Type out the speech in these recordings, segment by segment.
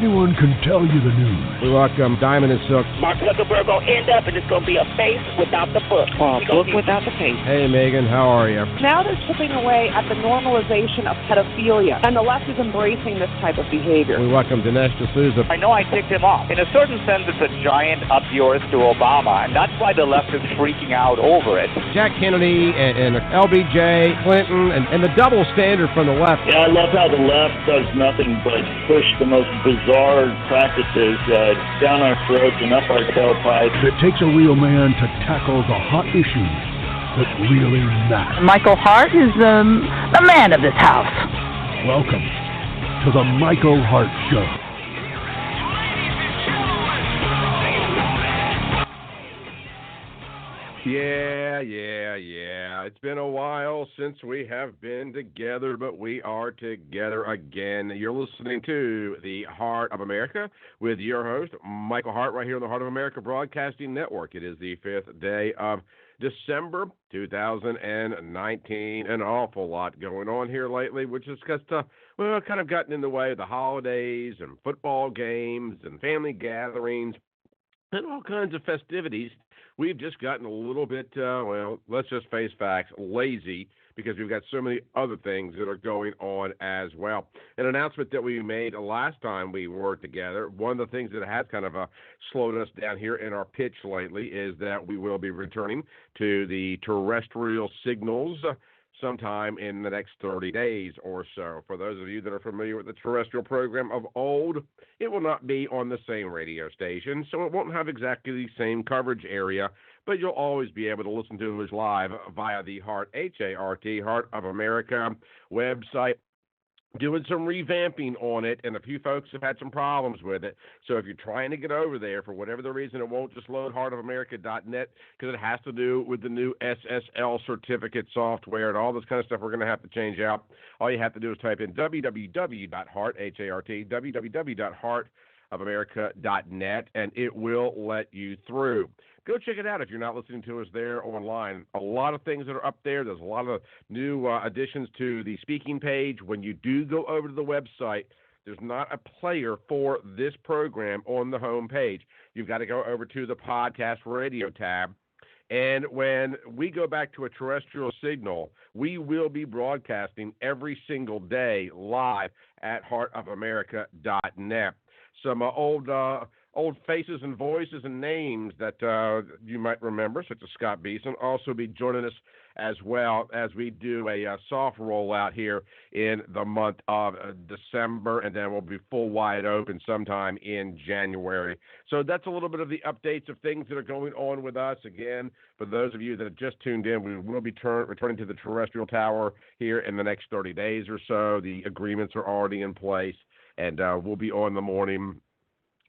anyone can tell you the news. We welcome Diamond and Silk. Mark Zuckerberg will end up, and it's going to be a face without the book. Book without the face. Hey, Megan, how are you? Now they're chipping away at the normalization of pedophilia, and the left is embracing this type of behavior. We welcome Dinesh D'Souza. I know I ticked him off. In a certain sense, it's a giant up yours to Obama, and that's why the left is freaking out over it. Jack Kennedy and LBJ, Clinton, and the double standard from the left. Yeah, I love how the left does nothing but push the most bizarre practices down our throats and up our tailpipes. It takes a real man to tackle the hot issues that really matter. Michael Hart is the man of this house. Welcome to the Michael Hart Show. Yeah. It's been a while since we have been together, but we are together again. You're listening to the Heart of America with your host, Michael Hart, right here on the Heart of America Broadcasting Network. It is the 5th day of December 2019. An awful lot going on here lately, which is just, kind of gotten in the way of the holidays and football games and family gatherings and all kinds of festivities. We've just gotten a little bit, let's just face facts, lazy, because we've got so many other things that are going on as well. An announcement that we made last time we were together, one of the things that has kind of slowed us down here in our pitch lately is that we will be returning to the terrestrial signals sometime in the next 30 days or so. For those of you that are familiar with the terrestrial program of old, it will not be on the same radio station, so it won't have exactly the same coverage area, but you'll always be able to listen to us live via the Hart, H-A-R-T, Heart of America website. Doing some revamping on it, and a few folks have had some problems with it. So if you're trying to get over there, for whatever the reason, it won't just load heartofamerica.net because it has to do with the new SSL certificate software and all this kind of stuff we're going to have to change out. All you have to do is type in www.heart, H-A-R-T, www.heartofamerica.net, and it will let you through. Go check it out if you're not listening to us there online. A lot of things that are up there. There's a lot of new additions to the speaking page. When you do go over to the website, there's not a player for this program on the home page. You've got to go over to the podcast radio tab. And when we go back to a terrestrial signal, we will be broadcasting every single day live at heartofamerica.net. Some old faces and voices and names that you might remember, such as Scott Beeson, also be joining us as well as we do a soft rollout here in the month of December, and then we'll be full wide open sometime in January. So that's a little bit of the updates of things that are going on with us. Again, for those of you that have just tuned in, we will be returning to the terrestrial tower here in the next 30 days or so. The agreements are already in place, and we'll be on the morning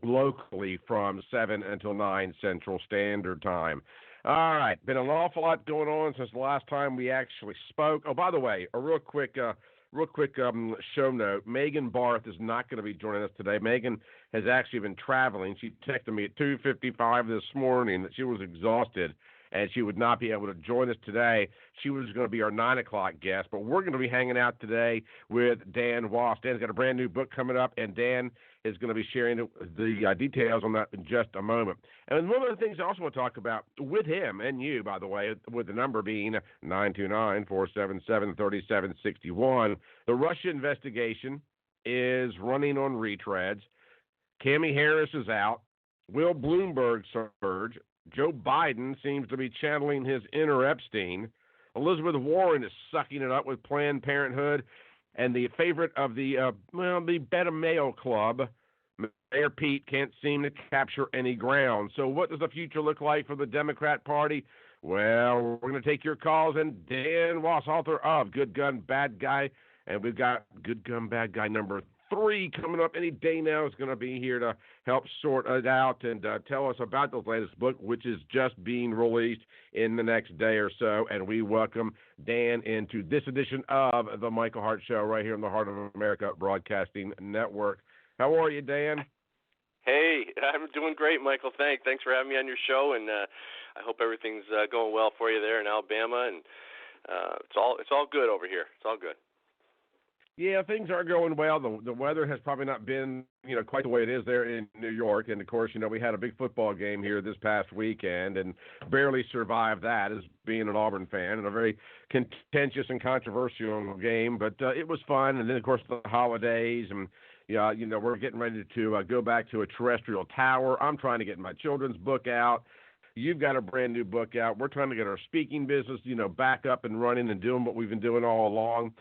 locally from 7 until 9 Central Standard Time. All right, been an awful lot going on since the last time we actually spoke. Oh, by the way, a real quick show note. Megan Barth is not going to be joining us today. Megan has actually been traveling. She texted me at 2:55 this morning that she was exhausted and she would not be able to join us today. She was going to be our 9 o'clock guest, but we're going to be hanging out today with Dan Wos. Dan's got a brand new book coming up, and Dan is going to be sharing the details on that in just a moment. And one of the things I also want to talk about with him and you, by the way, with the number being 929-477-3761, the Russia investigation is running on retreads. Cammie Harris is out. Will Bloomberg surge? Joe Biden seems to be channeling his inner Epstein. Elizabeth Warren is sucking it up with Planned Parenthood. And the favorite of the Beta Mayo Club, Mayor Pete, can't seem to capture any ground. So what does the future look like for the Democrat Party? Well, we're going to take your calls. And Dan Wos, author of Good Gun, Bad Guy. And we've got Good Gun, Bad Guy number 3 coming up any day now. Is going to be here to help sort it out and tell us about the latest book, which is just being released in the next day or so. And we welcome Dan into this edition of the Michael Hart Show right here on the Heart of America Broadcasting Network. How are you, Dan? Hey, I'm doing great, Michael. Thanks for having me on your show, and I hope everything's going well for you there in Alabama. And it's all good over here. It's all good. Yeah, things are going well. The weather has probably not been, quite the way it is there in New York. And, of course, we had a big football game here this past weekend and barely survived that as being an Auburn fan, and a very contentious and controversial game. But it was fun. And then, of course, the holidays. And, we're getting ready to go back to a terrestrial tower. I'm trying to get my children's book out. You've got a brand new book out. We're trying to get our speaking business, back up and running and doing what we've been doing all along.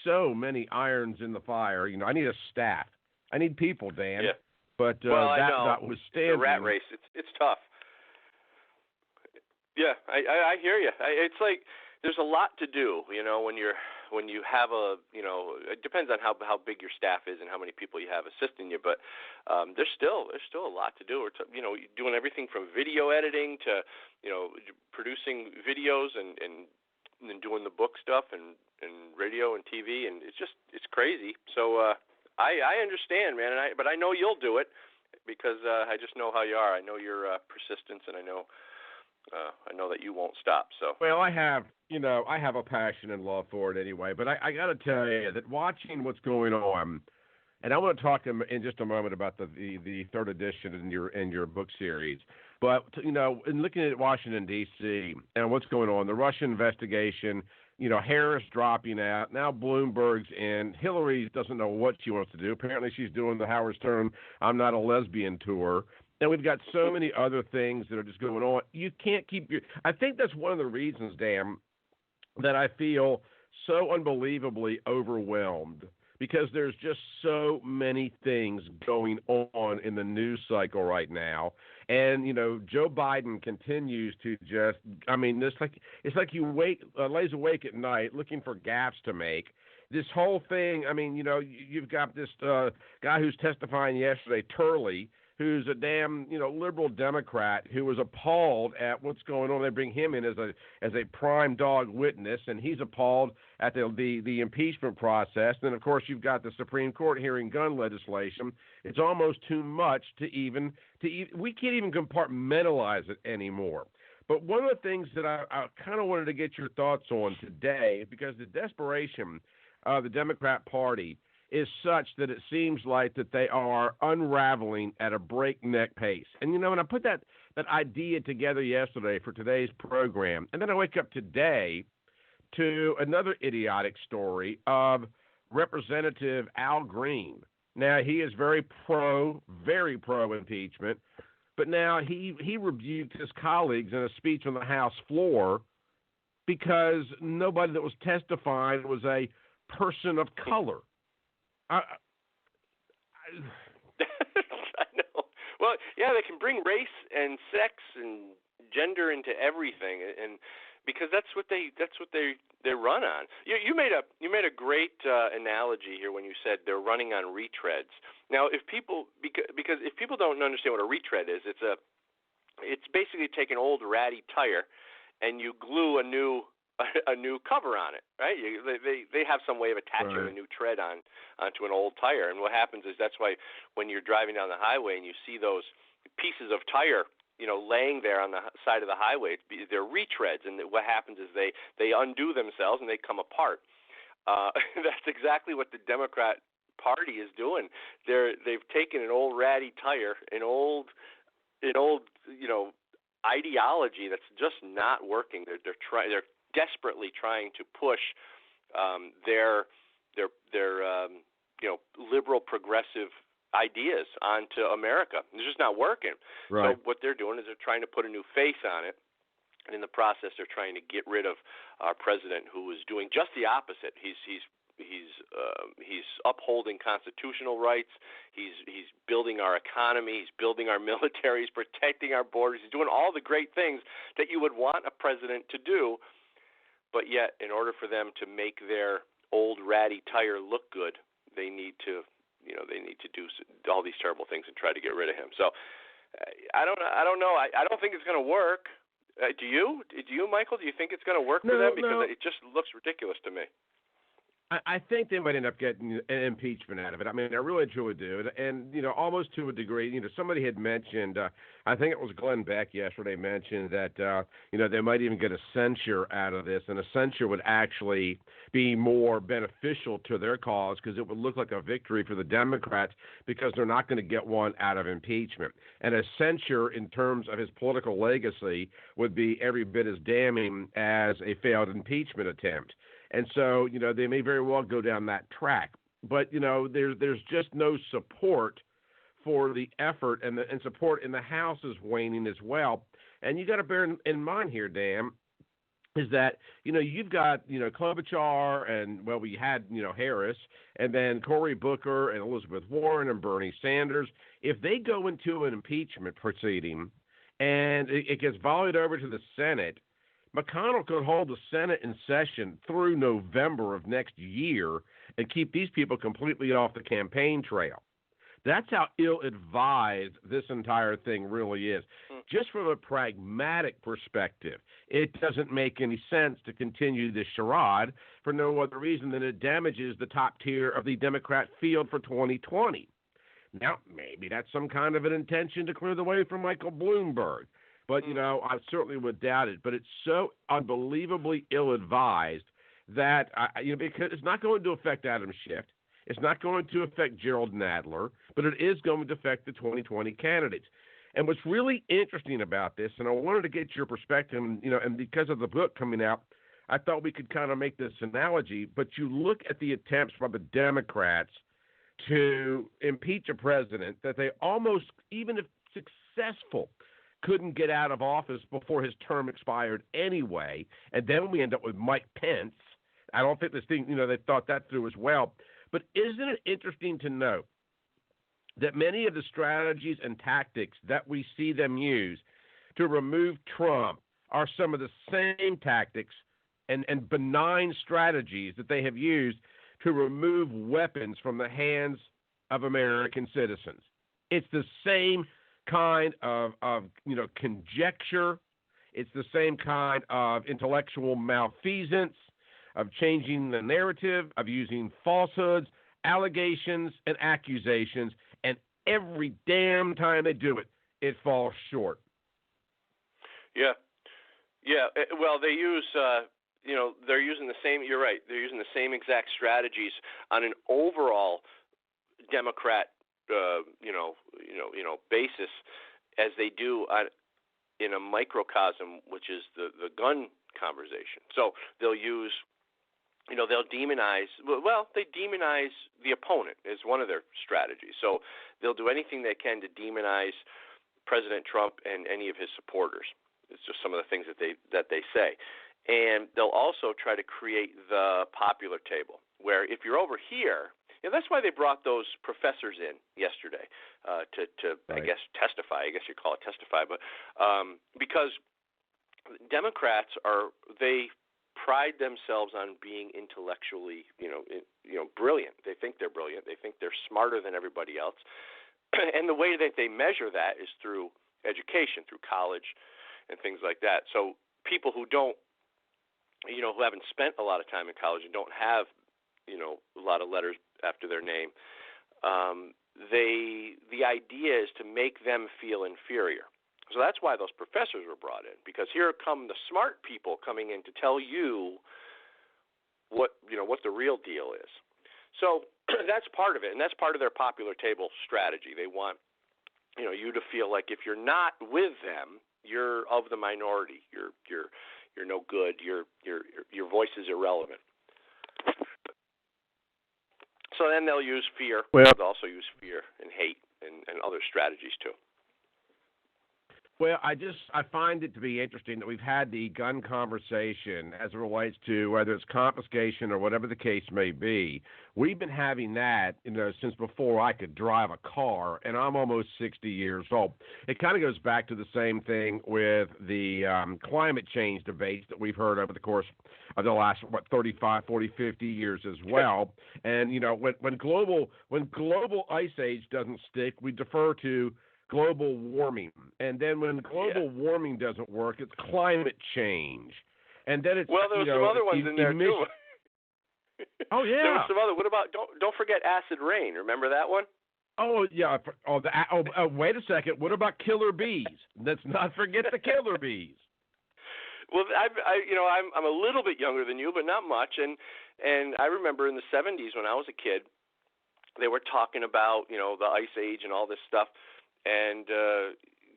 So many irons in the fire. I need a staff. I need people, Dan. Yeah. But that was the rat race. It's tough. Yeah, I hear you. It's like there's a lot to do. When you have it depends on how big your staff is and how many people you have assisting you. But there's still a lot to do. Doing everything from video editing to producing videos and doing the book stuff and radio and TV, and it's crazy. So I understand, man, but I know you'll do it because I just know how you are. I know your persistence, and I know that you won't stop. So well, I have a passion and love for it anyway. But I got to tell you that watching what's going on, and I want to talk in just a moment about the third edition in your book series. But in looking at Washington D.C. and what's going on, the Russian investigation. Harris dropping out. Now Bloomberg's in. Hillary doesn't know what she wants to do. Apparently she's doing the Howard Stern I'm Not a Lesbian tour. And we've got so many other things that are just going on. You can't keep I think that's one of the reasons, Dan, that I feel so unbelievably overwhelmed, because there's just so many things going on in the news cycle right now. And, Joe Biden continues to it's like you lays awake at night looking for gaps to make. This whole thing, you've got this guy who's testifying yesterday, Turley, who's a damn, liberal Democrat who was appalled at what's going on. They bring him in as a prime dog witness, and he's appalled at the impeachment process. Then, of course, you've got the Supreme Court hearing gun legislation. It's almost too much we can't even compartmentalize it anymore. But one of the things that I kind of wanted to get your thoughts on today, because the desperation of the Democrat Party is such that it seems like that they are unraveling at a breakneck pace. And, when I put that idea together yesterday for today's program, and then I wake up today to another idiotic story of Representative Al Green. Now, he is very pro impeachment, but now he rebuked his colleagues in a speech on the House floor because nobody that was testifying was a person of color. I know. Well, yeah, they can bring race and sex and gender into everything, and because that's what they run on. You made a great analogy here when you said they're running on retreads. Now, because if people don't understand what a retread is, it's basically take an old ratty tire and you glue a new cover on it, right? They have some way of attaching a new tread onto an old tire, and what happens is that's why when you're driving down the highway and you see those pieces of tire, laying there on the side of the highway, they're retreads, and what happens is they undo themselves and they come apart. That's exactly what the Democrat Party is doing. They've taken an old ratty tire, an old ideology that's just not working. They're desperately trying to push their liberal progressive ideas onto America. It's just not working. Right. So what they're doing is they're trying to put a new face on it, and in the process they're trying to get rid of our president, who is doing just the opposite. He's upholding constitutional rights. He's building our economy. He's building our military. He's protecting our borders. He's doing all the great things that you would want a president to do. But yet, in order for them to make their old ratty tire look good, they need to do all these terrible things and try to get rid of him. So, I don't know. I don't think it's going to work. Do you, Michael? Do you think it's going to work for them? Because it just looks ridiculous to me. I think they might end up getting an impeachment out of it. I mean, I really truly do. And almost to a degree, somebody had mentioned, I think it was Glenn Beck yesterday mentioned that, they might even get a censure out of this. And a censure would actually be more beneficial to their cause because it would look like a victory for the Democrats because they're not going to get one out of impeachment. And a censure in terms of his political legacy would be every bit as damning as a failed impeachment attempt. And so, they may very well go down that track. But, there's just no support for the effort, and support in the House is waning as well. And you got to bear in mind here, Dan, is that, you've got, Klobuchar and, well, we had, Harris, and then Cory Booker and Elizabeth Warren and Bernie Sanders. If they go into an impeachment proceeding and it gets volleyed over to the Senate, McConnell could hold the Senate in session through November of next year and keep these people completely off the campaign trail. That's how ill-advised this entire thing really is. Just from a pragmatic perspective, it doesn't make any sense to continue this charade for no other reason than it damages the top tier of the Democrat field for 2020. Now, maybe that's some kind of an intention to clear the way for Michael Bloomberg. But, I certainly would doubt it. But it's so unbelievably ill-advised that, because it's not going to affect Adam Schiff. It's not going to affect Gerald Nadler. But it is going to affect the 2020 candidates. And what's really interesting about this, and I wanted to get your perspective, and because of the book coming out, I thought we could kind of make this analogy. But you look at the attempts by the Democrats to impeach a president that they almost, even if successful, couldn't get out of office before his term expired anyway. And then we end up with Mike Pence. I don't think this thing, they thought that through as well. But isn't it interesting to note that many of the strategies and tactics that we see them use to remove Trump are some of the same tactics and benign strategies that they have used to remove weapons from the hands of American citizens? It's the same kind of conjecture. It's the same kind of intellectual malfeasance, of changing the narrative, of using falsehoods, allegations, and accusations, and every damn time they do it, it falls short. Yeah. Well, they use, they're using the same. You're right. They're using the same exact strategies on an overall Democrat basis as they do in a microcosm, which is the gun conversation. So they'll use, they'll demonize. Well, they demonize the opponent is one of their strategies. So they'll do anything they can to demonize President Trump and any of his supporters. It's just some of the things that they say, and they'll also try to create the popular table, where if you're over here. That's why they brought those professors in yesterday to right. I guess, testify. I guess you call it testify. But because Democrats they pride themselves on being intellectually, brilliant. They think they're brilliant. They think they're smarter than everybody else. And the way that they measure that is through education, through college and things like that. So people who don't, who haven't spent a lot of time in college and don't have, a lot of letters after their name, the idea is to make them feel inferior. So that's why those professors were brought in, because here come the smart people coming in to tell you what the real deal is. So that's part of it, and that's part of their popular table strategy. They want you to feel like if you're not with them, you're of the minority. You're no good. Your voice is irrelevant. So then they'll use fear. Well, they'll also use fear and hate and other strategies too. Well, I find it to be interesting that we've had the gun conversation as it relates to whether it's confiscation or whatever the case may be. We've been having that, since before I could drive a car, and I'm almost 60 years old. It kind of goes back to the same thing with the climate change debates that we've heard over the course of the last 35, 40, 50 years as well. And when global ice age doesn't stick, we defer to global warming, and then when global warming doesn't work, it's climate change, and then it's there's some other ones in there too. Oh yeah. There was some other. What about don't forget Acid Rain? Remember that one? Oh yeah. Wait a second. What about Killer Bees? Let's not forget the Killer Bees. Well, I'm a little bit younger than you, but not much. And I remember in the 70s when I was a kid, they were talking about the Ice Age and all this stuff, and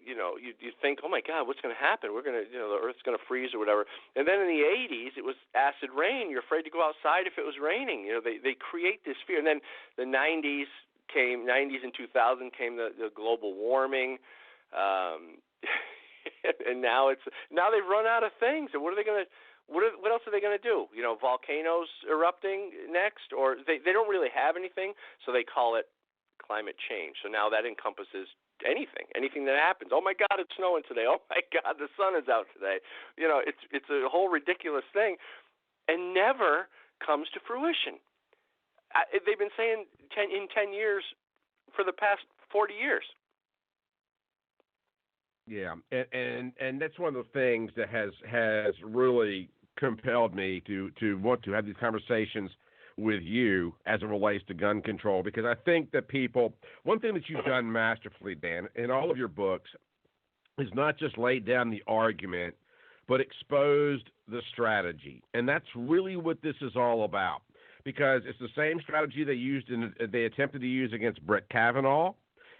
you think, oh my God, what's going to happen? We're going to the Earth's going to freeze or whatever. And then in the 80s, it was acid rain. You're afraid to go outside if it was raining. They create this fear. And then the 90s and 2000 came the global warming. And now they've run out of things. And what else are they going to do? Volcanoes erupting next, or they don't really have anything, so they call it climate change. So now that encompasses anything that happens. Oh my God, it's snowing today. Oh my God, the sun is out today. It's a whole ridiculous thing, and never comes to fruition. They've been saying in 10 years for the past 40 years. Yeah, and that's one of the things that has really compelled me to want to have these conversations with you as it relates to gun control, because I think that one thing that you've done masterfully, Dan, in all of your books is not just laid down the argument, but exposed the strategy. And that's really what this is all about, because it's the same strategy they attempted to use against Brett Kavanaugh.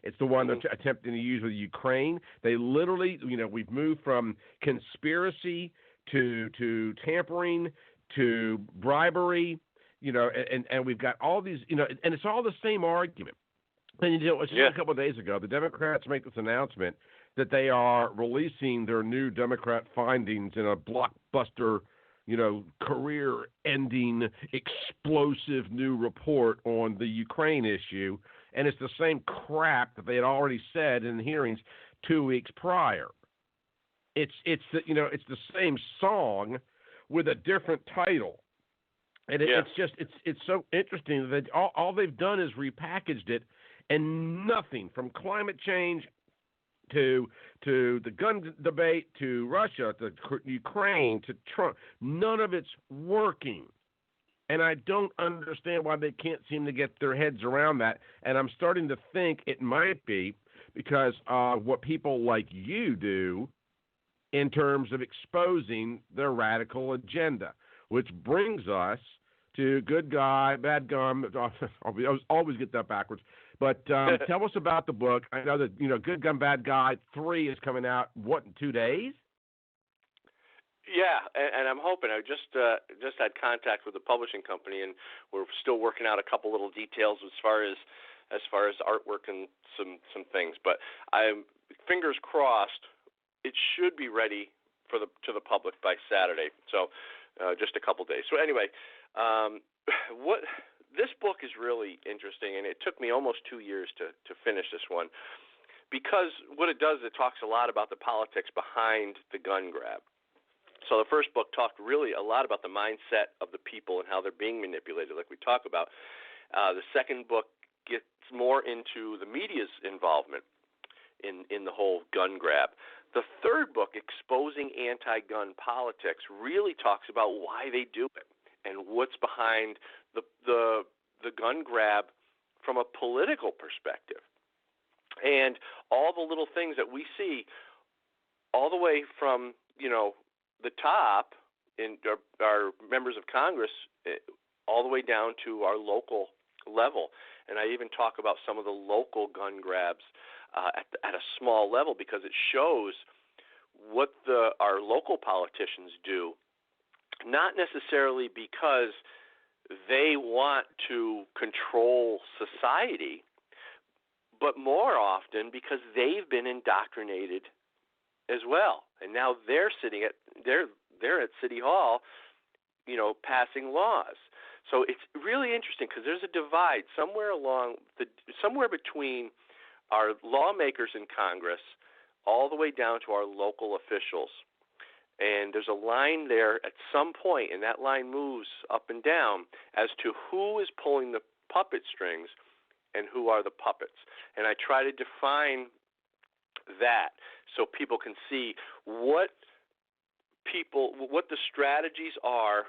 It's the one they're attempting to use with Ukraine. They literally, we've moved from conspiracy to tampering to bribery, and we've got all these, and it's all the same argument. And just a couple of days ago, the Democrats make this announcement that they are releasing their new Democrat findings in a blockbuster, career-ending, explosive new report on the Ukraine issue. And it's the same crap that they had already said in the hearings 2 weeks prior. It's the same song with a different title, and it's so interesting that all they've done is repackaged it, and nothing from climate change to the gun debate to Russia to Ukraine to Trump, none of it's working. And I don't understand why they can't seem to get their heads around that. And I'm starting to think it might be because of what people like you do in terms of exposing their radical agenda, which brings us to good guy, bad guy. I always get that backwards. But tell us about the book. I know that, Good Gun, Bad Guy 3 is coming out, in 2 days? Yeah, and I'm hoping. I just had contact with the publishing company, and we're still working out a couple little details as far as artwork and some things. But I'm fingers crossed. It should be ready to the public by Saturday. So just a couple days. So anyway, this book is really interesting, and it took me almost 2 years to finish this one, because what it does, it talks a lot about the politics behind the gun grab. So the first book talked really a lot about the mindset of the people and how they're being manipulated, like we talk about. The second book gets more into the media's involvement in the whole gun grab. The third book, Exposing Anti-Gun Politics, really talks about why they do it and what's behind the gun grab from a political perspective. And all the little things that we see all the way from, the top in our members of Congress all the way down to our local level. And I even talk about some of the local gun grabs at a small level, because it shows what our local politicians do, not necessarily because they want to control society, but more often because they've been indoctrinated as well. And now they're at City Hall, passing laws. So it's really interesting, because there's a divide somewhere between our lawmakers in Congress all the way down to our local officials. And there's a line there at some point, and that line moves up and down as to who is pulling the puppet strings and who are the puppets. And I try to define that so people can see what the strategies are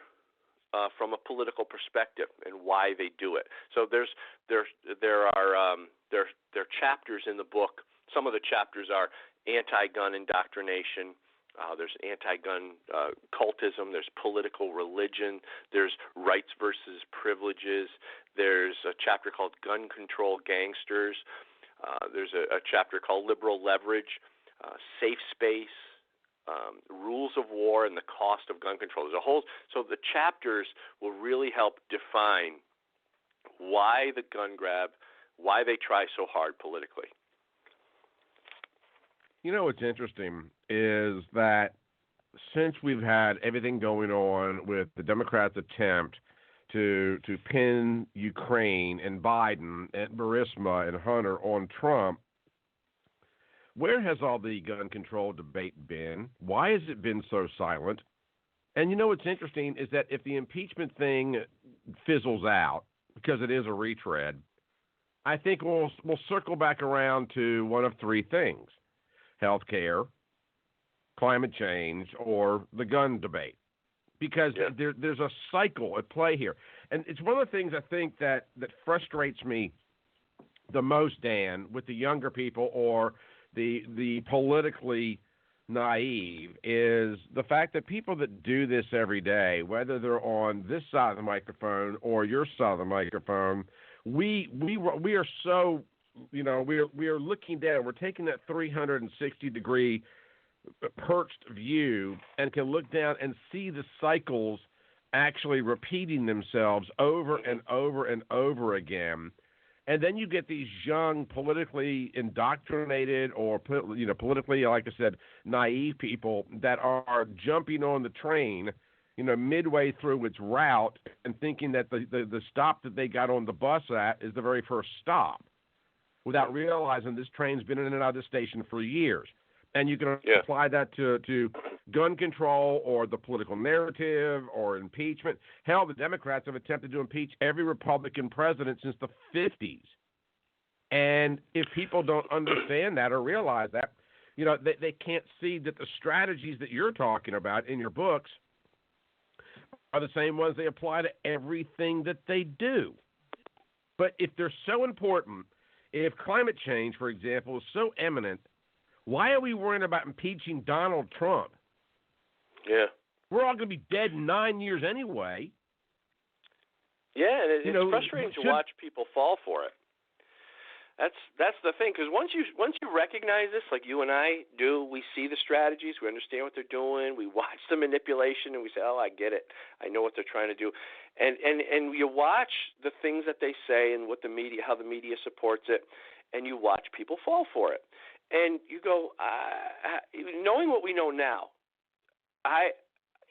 from a political perspective and why they do it. So there are chapters in the book. Some of the chapters are anti-gun indoctrination. There's anti-gun cultism. There's political religion. There's rights versus privileges. There's a chapter called Gun Control Gangsters. There's a chapter called Liberal Leverage, Safe Space, Rules of War, and the Cost of Gun Control. There's a whole. So the chapters will really help define why the gun grab, why they try so hard politically. You know what's interesting is that since we've had everything going on with the Democrats' attempt to pin Ukraine and Biden and Burisma and Hunter on Trump, where has all the gun control debate been? Why has it been so silent? And you know what's interesting is that if the impeachment thing fizzles out, because it is a retread, I think we'll circle back around to one of three things: healthcare, climate change, or the gun debate. Because there's a cycle at play here. And it's one of the things I think that frustrates me the most, Dan, with the younger people or the politically naive, is the fact that people that do this every day, whether they're on this side of the microphone or your side of the microphone, we are so, we are looking down. We're taking that 360-degree perched view and can look down and see the cycles actually repeating themselves over and over and over again. And then you get these young, politically indoctrinated or, politically, like I said, naive people that are jumping on the train, midway through its route and thinking that the stop that they got on the bus at is the very first stop, without realizing this train's been in and out of the station for years. And you can apply that to gun control or the political narrative or impeachment. Hell, the Democrats have attempted to impeach every Republican president since the 50s. And if people don't understand that or realize that, they can't see that the strategies that you're talking about in your books are the same ones they apply to everything that they do. But if they're so important, if climate change, for example, is so imminent, why are we worrying about impeaching Donald Trump? Yeah. We're all going to be dead in 9 years anyway. Yeah, and it's frustrating to watch people fall for it. That's the thing, because once you recognize this, like you and I do, we see the strategies, we understand what they're doing, we watch the manipulation, and we say, oh, I get it, I know what they're trying to do, and you watch the things that they say and what the media, how the media supports it, and you watch people fall for it, and you go, knowing what we know now,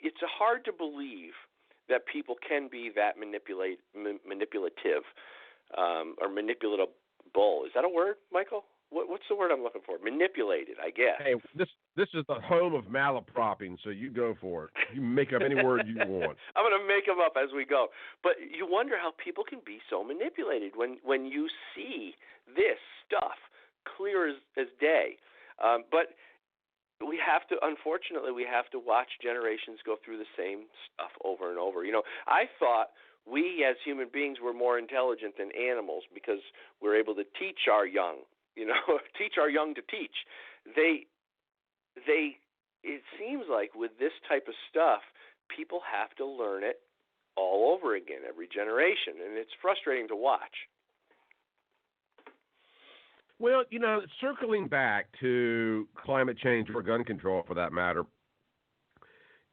it's hard to believe that people can be that manipulative or manipulative. Bull. Is that a word, Michael? What's the word I'm looking for? Manipulated, I guess. Hey, this is the home of malapropping, so you go for it. You make up any word you want. I'm going to make them up as we go. But you wonder how people can be so manipulated when you see this stuff clear as day. But unfortunately, we have to watch generations go through the same stuff over and over. I thought we as human beings were more intelligent than animals because we're able to teach our young, teach our young to teach. It seems like with this type of stuff, people have to learn it all over again every generation, and it's frustrating to watch. Well, circling back to climate change or gun control for that matter,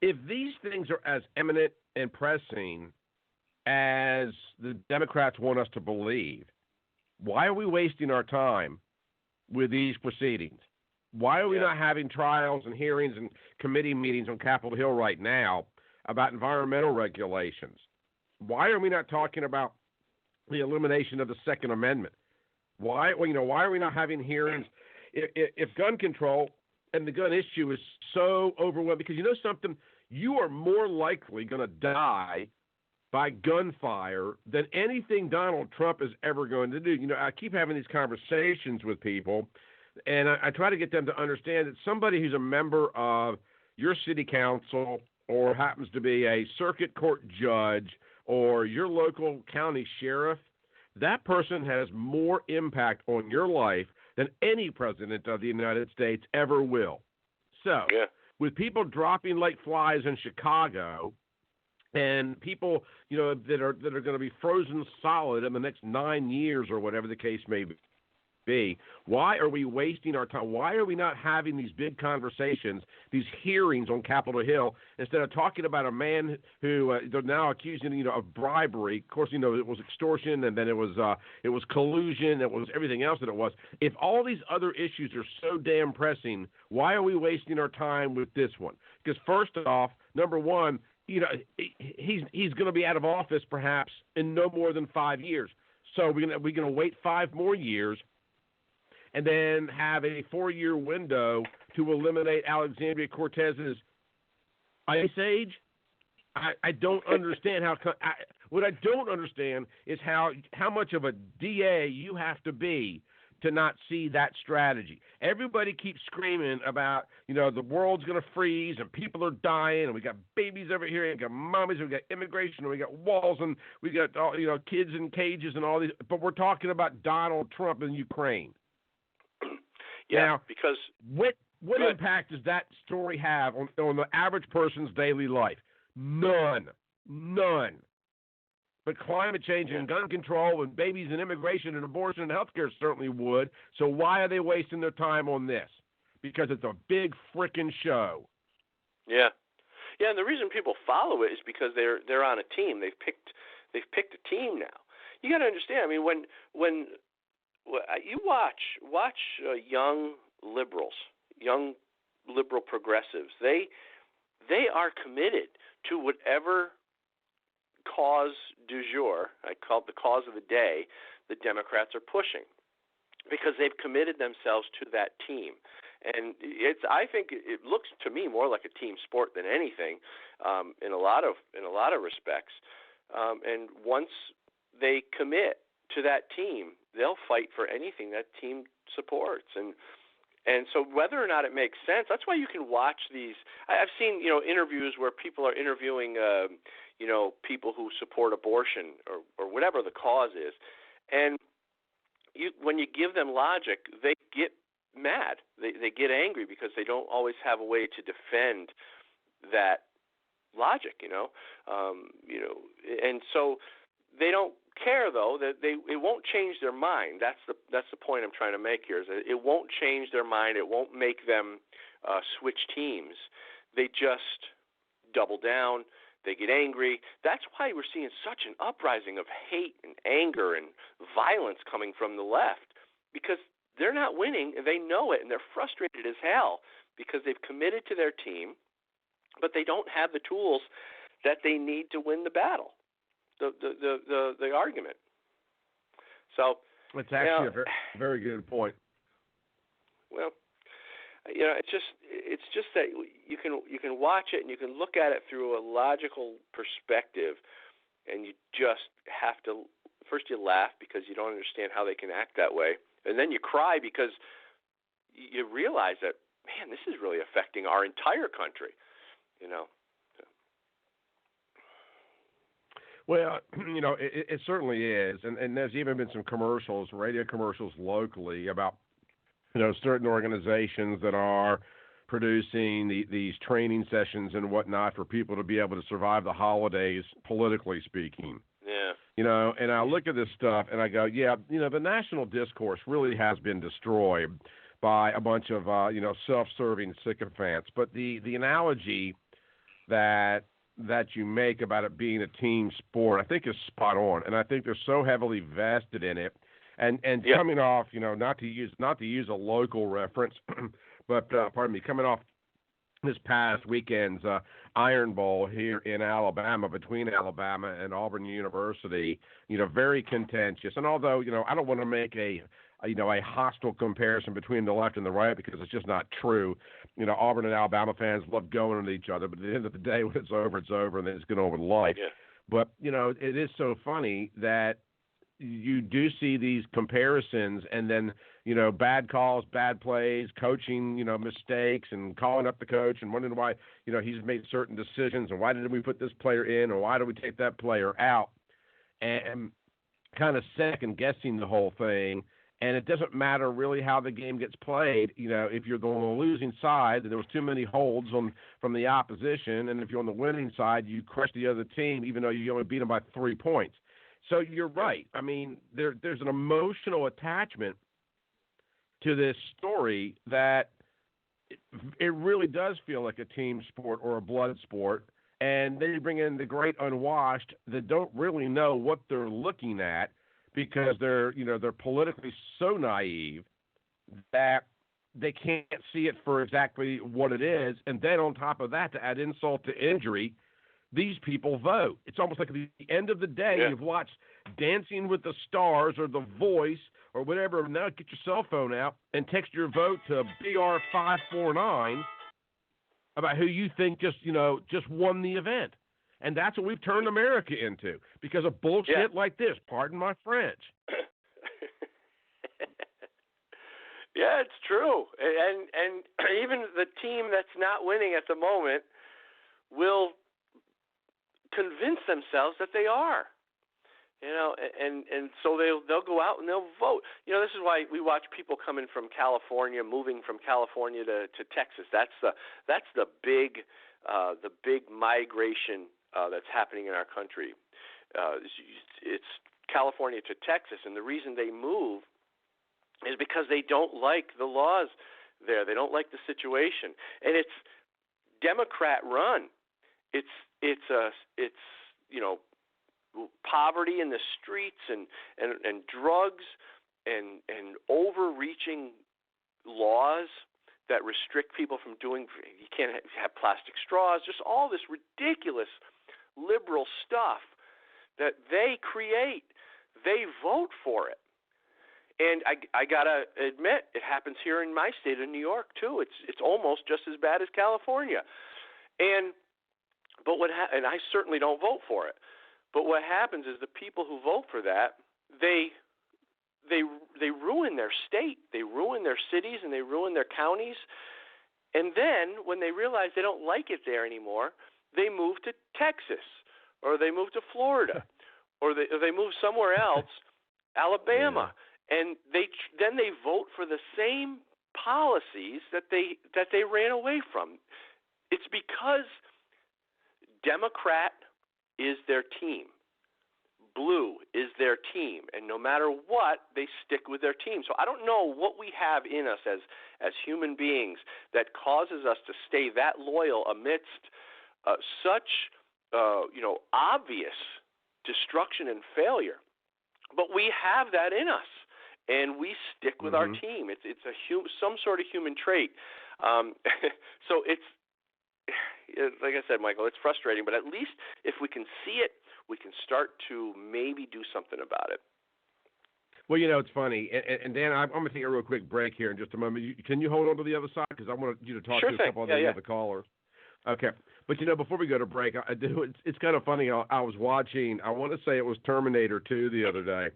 if these things are as imminent and pressing as the Democrats want us to believe, why are we wasting our time with these proceedings? Why are we not having trials and hearings and committee meetings on Capitol Hill right now about environmental regulations? Why are we not talking about the elimination of the Second Amendment? Why are we not having hearings? If gun control and the gun issue is so overwhelming, because you know something, you are more likely going to die by gunfire than anything Donald Trump is ever going to do. I keep having these conversations with people, and I try to get them to understand that somebody who's a member of your city council or happens to be a circuit court judge or your local county sheriff, that person has more impact on your life than any president of the United States ever will. So, with people dropping like flies in Chicago, and people, that are going to be frozen solid in the next 9 years or whatever the case may be, why are we wasting our time? Why are we not having these big conversations, these hearings on Capitol Hill, instead of talking about a man who they're now accusing, of bribery? Of course, it was extortion, and then it was collusion, it was everything else that it was. If all these other issues are so damn pressing, why are we wasting our time with this one? Because first off, number one, he's going to be out of office perhaps in no more than 5 years. So we're going to wait 5 more years and then have a 4-year window to eliminate Alexandria Cortez's ice age? I don't understand what I don't understand is how much of a DA you have to be to not see that strategy. Everybody keeps screaming about, the world's going to freeze and people are dying and we got babies over here and we got mommies and we got immigration and we got walls and we got kids in cages and all these. But we're talking about Donald Trump and Ukraine. Yeah, now, because what impact does that story have on the average person's daily life? None. But climate change and gun control and babies and immigration and abortion and healthcare certainly would. So why are they wasting their time on this? Because it's a big frickin' show. Yeah, and the reason people follow it is because they're on a team. They've picked a team now. You got to understand. I mean, when you watch young liberals, young liberal progressives, they are committed to whatever cause du jour, I call it the cause of the day, the Democrats are pushing, because they've committed themselves to that team. And I think it looks to me more like a team sport than anything, in a lot of respects. And once they commit to that team, they'll fight for anything that team supports. And so whether or not it makes sense, that's why you can watch these. I've seen interviews where people are interviewing people who support abortion or whatever the cause is, and when you give them logic, they get mad. They get angry because they don't always have a way to defend that logic, and so they don't care, though, that it won't change their mind. That's the point I'm trying to make here. Is that it won't change their mind. It won't make them switch teams. They just double down. They get angry. That's why we're seeing such an uprising of hate and anger and violence coming from the left, because they're not winning and they know it, and they're frustrated as hell because they've committed to their team, but they don't have the tools that they need to win the battle. The argument. So it's actually a very, very good point. Well, it's just that you can watch it and you can look at it through a logical perspective, and you just have to first you laugh because you don't understand how they can act that way, and then you cry because you realize that, man, this is really affecting our entire country. Well, it certainly is, and there's even been some commercials, radio commercials locally about, certain organizations that are producing these training sessions and whatnot for people to be able to survive the holidays, politically speaking. Yeah. And I look at this stuff and I go, the national discourse really has been destroyed by a bunch of, self-serving sycophants. But the analogy that you make about it being a team sport, I think is spot on, and I think they're so heavily vested in it. And coming off, not to use a local reference, but coming off this past weekend's Iron Bowl here in Alabama, between Alabama and Auburn University, very contentious. And although I don't want to make a hostile comparison between the left and the right because it's just not true. Auburn and Alabama fans love going at each other, but at the end of the day, when it's over, and then it's going over life. Yeah. But, it is so funny that you do see these comparisons, and then, bad calls, bad plays, coaching, mistakes, and calling up the coach and wondering why, he's made certain decisions, and why did we put this player in, or why did we take that player out, and kind of second-guessing the whole thing. And it doesn't matter really how the game gets played. If you're on the losing side, there was too many holds from the opposition, and if you're on the winning side, you crush the other team, even though you only beat them by 3 points. So you're right. I mean, there's an emotional attachment to this story that it really does feel like a team sport or a blood sport. And then you bring in the great unwashed that don't really know what they're looking at, because they're politically so naive that they can't see it for exactly what it is. And then on top of that, to add insult to injury, these people vote. It's almost like at the end of the day, You've watched Dancing with the Stars or The Voice or whatever. Now get your cell phone out and text your vote to BR549 about who you think just won the event. And that's what we've turned America into because of bullshit like this. Pardon my French. Yeah, it's true. And even the team that's not winning at the moment will convince themselves that they are. And so they'll go out and they'll vote. This is why we watch people coming from California, moving from California to Texas. That's the big migration that's happening in our country. It's California to Texas, and the reason they move is because they don't like the laws there. They don't like the situation, and it's Democrat run. It's poverty in the streets and drugs and overreaching laws that restrict people from doing. You can't have plastic straws. Just all this ridiculous liberal stuff that they create. They vote for it. And I gotta admit, it happens here in my state of New York too. It's almost just as bad as California. And I certainly don't vote for it. But what happens is the people who vote for that, they ruin their state, they ruin their cities, and they ruin their counties. And then when they realize they don't like it there anymore, they move to Texas, or they move to Florida, or they move somewhere else, Alabama, and then they vote for the same policies that they ran away from. It's because Democrat is their team. Blue is their team, and no matter what, they stick with their team. So I don't know what we have in us as human beings that causes us to stay that loyal amidst such obvious destruction and failure. But we have that in us, and we stick with our team. It's some sort of human trait. So it's like I said, Michael, it's frustrating, but at least if we can see it, we can start to maybe do something about it. Well, it's funny. And Dan, I'm going to take a real quick break here in just a moment. Can you hold on to the other side? Because I want you to talk to a couple of the other callers. Okay. But, before we go to break, it's kind of funny. I was watching, I want to say it was Terminator 2 the other day.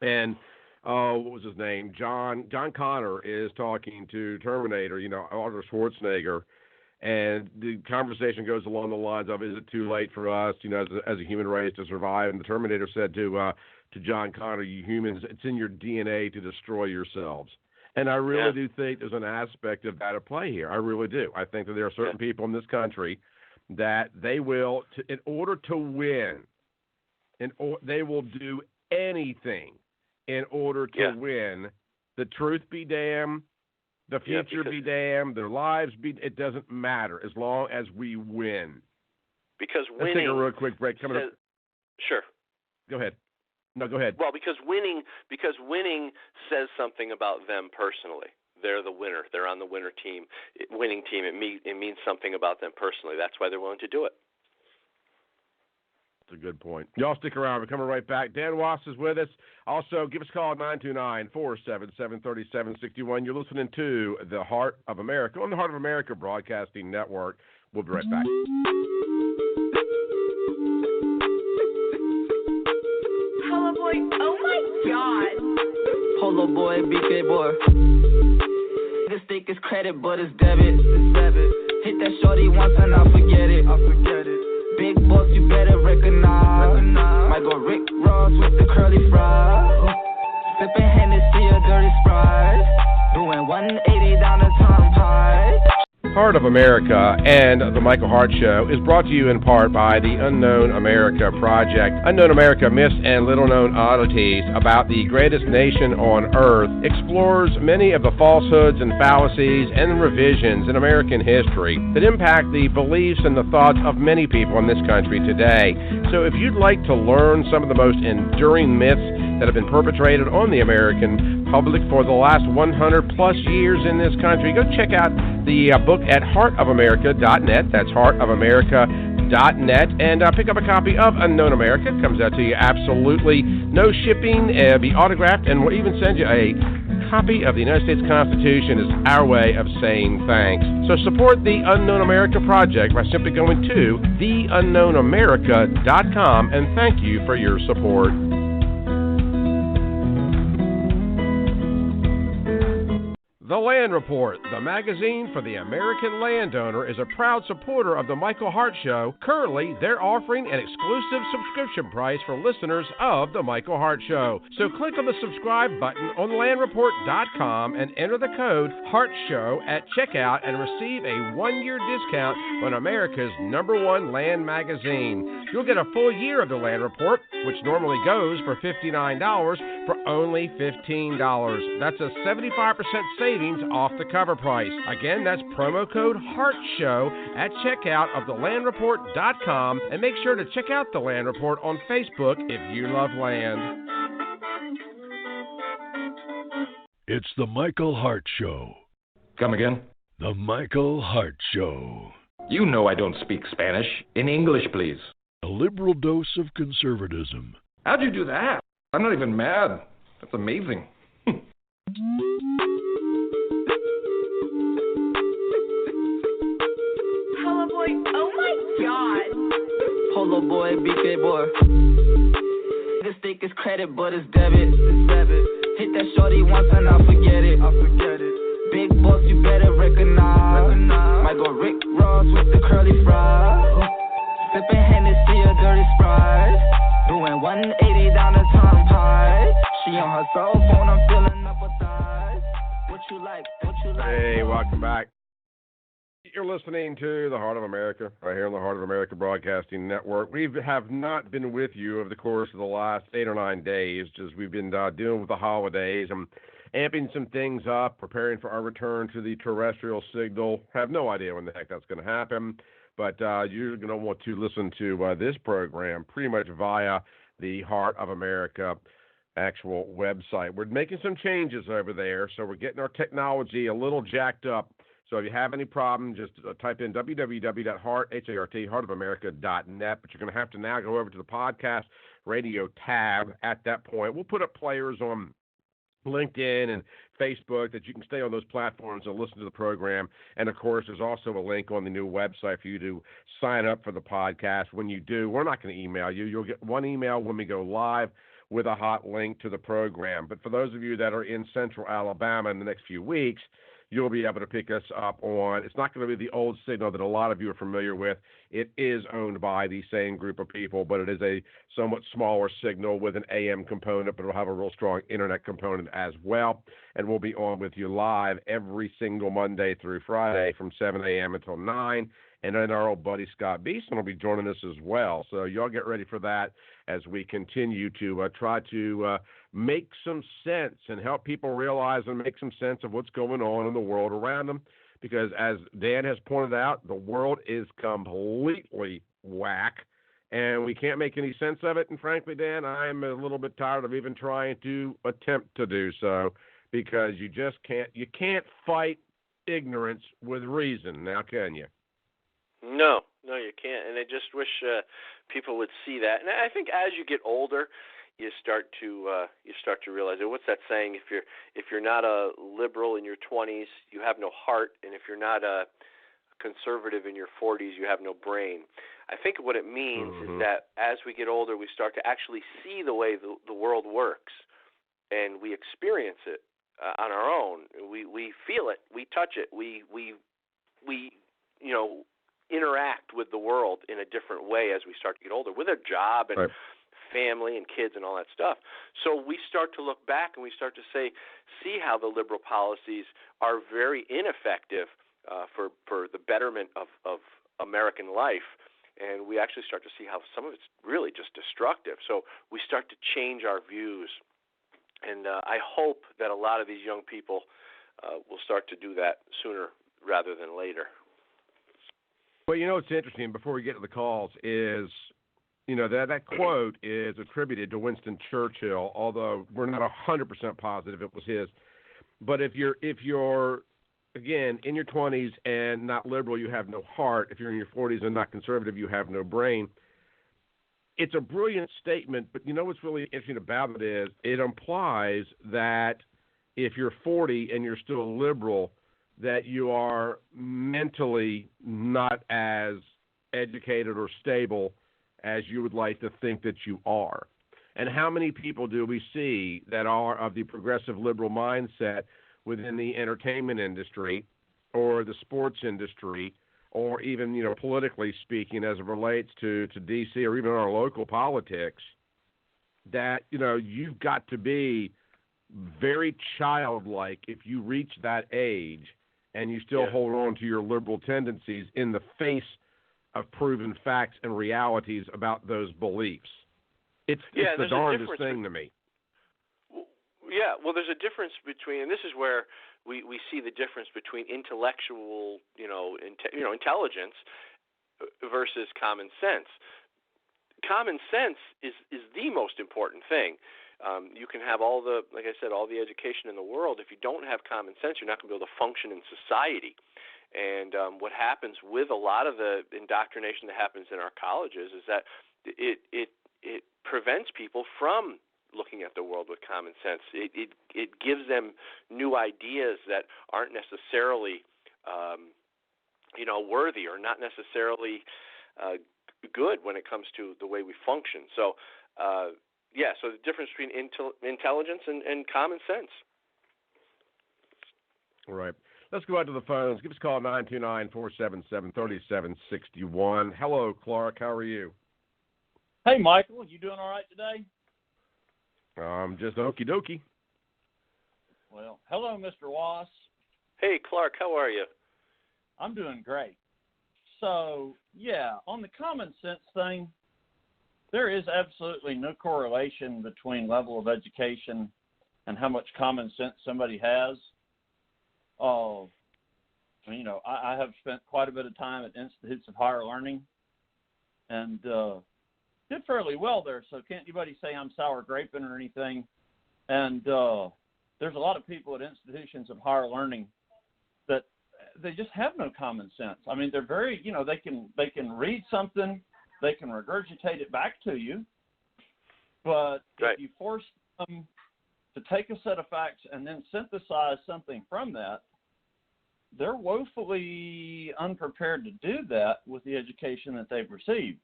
And what was his name? John Connor is talking to Terminator, Arnold Schwarzenegger. And the conversation goes along the lines of, is it too late for us, as a human race to survive? And the Terminator said to John Connor, you humans, it's in your DNA to destroy yourselves. And I really do think there's an aspect of that at play here. I really do. I think that there are certain people in this country that they will, in order to win, they will do anything in order to win. The truth be damned. The future be damned, their lives it doesn't matter as long as we win. Because winning. Let's take a real quick break. Coming up. Sure. Go ahead. No, go ahead. Well, because winning says something about them personally. They're the winner. They're on the winning team. It means something about them personally. That's why they're willing to do it. That's a good point. Y'all stick around. We're coming right back. Dan Wos is with us. Also, give us a call at 929-477-3761. You're listening to The Heart of America on the Heart of America Broadcasting Network. We'll be right back. Polo boy, oh my god. Polo boy, BK boy. This stick is credit, but it's debit. Hit that shorty once and I'll forget it. Big boss, you better recognize. Might go Rick Ross with the curly fries. Sipping Hennessy, a dirty Sprite. Doing 180 down the turnpike. Heart of America and the Michael Hart Show is brought to you in part by the Unknown America Project. Unknown America, myths and little-known oddities about the greatest nation on earth, explores many of the falsehoods and fallacies and revisions in American history that impact the beliefs and the thoughts of many people in this country today. So if you'd like to learn some of the most enduring myths that have been perpetrated on the American public for the last 100-plus years in this country, go check out the book at heartofamerica.net. That's heartofamerica.net. And pick up a copy of Unknown America. It comes out to you absolutely no shipping, be autographed, and we'll even send you a copy of the United States Constitution as our way of saying thanks. So support the Unknown America Project by simply going to theunknownamerica.com, and thank you for your support. The Land Report, the magazine for the American landowner, is a proud supporter of the Michael Hart Show. Currently, they're offering an exclusive subscription price for listeners of the Michael Hart Show. So click on the subscribe button on landreport.com and enter the code HARTSHOW at checkout and receive a 1-year discount on America's #1 land magazine. You'll get a full year of the Land Report, which normally goes for $59, for only $15. That's a 75% savings off the cover price. Again, that's promo code HARTSHOW at checkout of thelandreport.com, and make sure to check out the Land Report on Facebook if you love land. It's the Michael Hart Show. Come again? The Michael Hart Show. You know I don't speak Spanish. In English, please. A liberal dose of conservatism. How'd you do that? I'm not even mad. That's amazing. Polo boy, oh my god. Polo boy, BK boy. This stick is credit, but it's debit. Hit that shorty once and I'll forget it. Big boss, you better recognize. Might go Rick Ross with the curly fries. Sipping Hennessy, a dirty Sprite. Doing 180 down the turnpike. She on her cell phone, I'm filling up her thighs. What you like? Hey, welcome back. You're listening to the Heart of America, right here on the Heart of America Broadcasting Network. We have not been with you over the course of the last 8 or 9 days, just we've been dealing with the holidays and amping some things up, preparing for our return to the terrestrial signal. Have no idea when the heck that's going to happen, but you're going to want to listen to this program pretty much via the Heart of America actual website. We're making some changes over there, so we're getting our technology a little jacked up. So if you have any problem, just type in www.heartofamerica.net, but you're going to have to now go over to the podcast radio tab at that point. We'll put up players on LinkedIn and Facebook that you can stay on those platforms and listen to the program. And, of course, there's also a link on the new website for you to sign up for the podcast. When you do, we're not going to email you. You'll get one email when we go live with a hot link to the program. But for those of you that are in central Alabama in the next few weeks, you'll be able to pick us up on, it's not going to be the old signal that a lot of you are familiar with. It is owned by the same group of people, but it is a somewhat smaller signal with an AM component, but it'll have a real strong internet component as well. And we'll be on with you live every single Monday through Friday from 7 a.m. until 9. And then our old buddy Scott Beeson will be joining us as well. So y'all get ready for that as we continue to try to make some sense and help people realize and make some sense of what's going on in the world around them. Because as Dan has pointed out, the world is completely whack, and we can't make any sense of it. And frankly, Dan, I'm a little bit tired of even trying to attempt to do so, because you just can't fight ignorance with reason, now can you? No, you can't. And I just wish people would see that. And I think as you get older, you start to realize it. What's that saying? If you're not a liberal in your 20s, you have no heart, and if you're not a conservative in your 40s, you have no brain. I think what it means is that as we get older, we start to actually see the way the world works, and we experience it on our own. We feel it, we touch it, we interact with the world in a different way as we start to get older, with a job and family and kids and all that stuff. So we start to look back and we start to see how the liberal policies are very ineffective for the betterment of American life. And we actually start to see how some of it's really just destructive. So we start to change our views. And I hope that a lot of these young people will start to do that sooner rather than later. Well, what's interesting, before we get to the calls, is, that quote is attributed to Winston Churchill, although we're not 100% positive it was his. But if you're again, in your 20s and not liberal, you have no heart. If you're in your 40s and not conservative, you have no brain. It's a brilliant statement, but what's really interesting about it is it implies that if you're 40 and you're still liberal, that you are mentally not as educated or stable as you would like to think that you are. And how many people do we see that are of the progressive liberal mindset within the entertainment industry or the sports industry, or even, politically speaking, as it relates to D.C. or even our local politics, that, you've got to be very childlike if you reach that age and you still hold on to your liberal tendencies in the face of proven facts and realities about those beliefs. It's the darndest thing to me. Yeah, well, there's a difference between, and this is where we see the difference between intellectual, intelligence versus common sense. Common sense is the most important thing. You can have like I said, all the education in the world. If you don't have common sense, you're not going to be able to function in society. And what happens with a lot of the indoctrination that happens in our colleges is that it prevents people from looking at the world with common sense. It gives them new ideas that aren't necessarily, worthy or not necessarily good when it comes to the way we function. So, so the difference between intelligence and common sense. All right. Let's go out to the phones. Give us a call, 929-477-3761. Hello, Clark. How are you? Hey, Michael. You doing all right today? Just okie dokie. Well, hello, Mr. Wos. Hey, Clark. How are you? I'm doing great. So, on the common sense thing, there is absolutely no correlation between level of education and how much common sense somebody has. I have spent quite a bit of time at institutes of higher learning and did fairly well there, so can't anybody say I'm sour graping or anything. And there's a lot of people at institutions of higher learning that they just have no common sense. I mean, they're very, they can read something, they can regurgitate it back to you, but if you force them to take a set of facts and then synthesize something from that, they're woefully unprepared to do that with the education that they've received.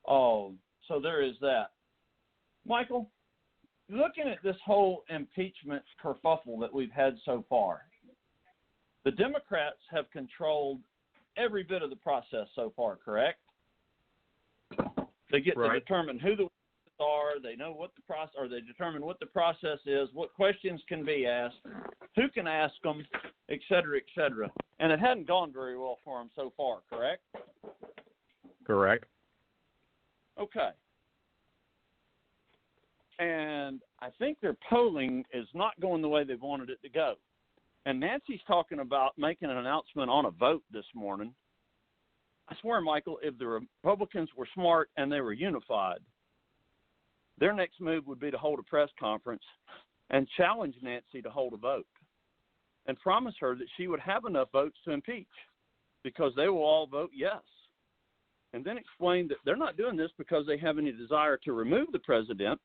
So there is that. Michael, looking at this whole impeachment kerfuffle that we've had so far, the Democrats have controlled every bit of the process so far, correct? They get to determine who the witnesses are. They know what the process, or they determine what the process is, what questions can be asked, who can ask them, et cetera, et cetera. And it hadn't gone very well for them so far, correct? Correct. Okay. And I think their polling is not going the way they've wanted it to go. And Nancy's talking about making an announcement on a vote this morning. I swear, Michael, if the Republicans were smart and they were unified, their next move would be to hold a press conference and challenge Nancy to hold a vote and promise her that she would have enough votes to impeach because they will all vote yes. And then explain that they're not doing this because they have any desire to remove the president,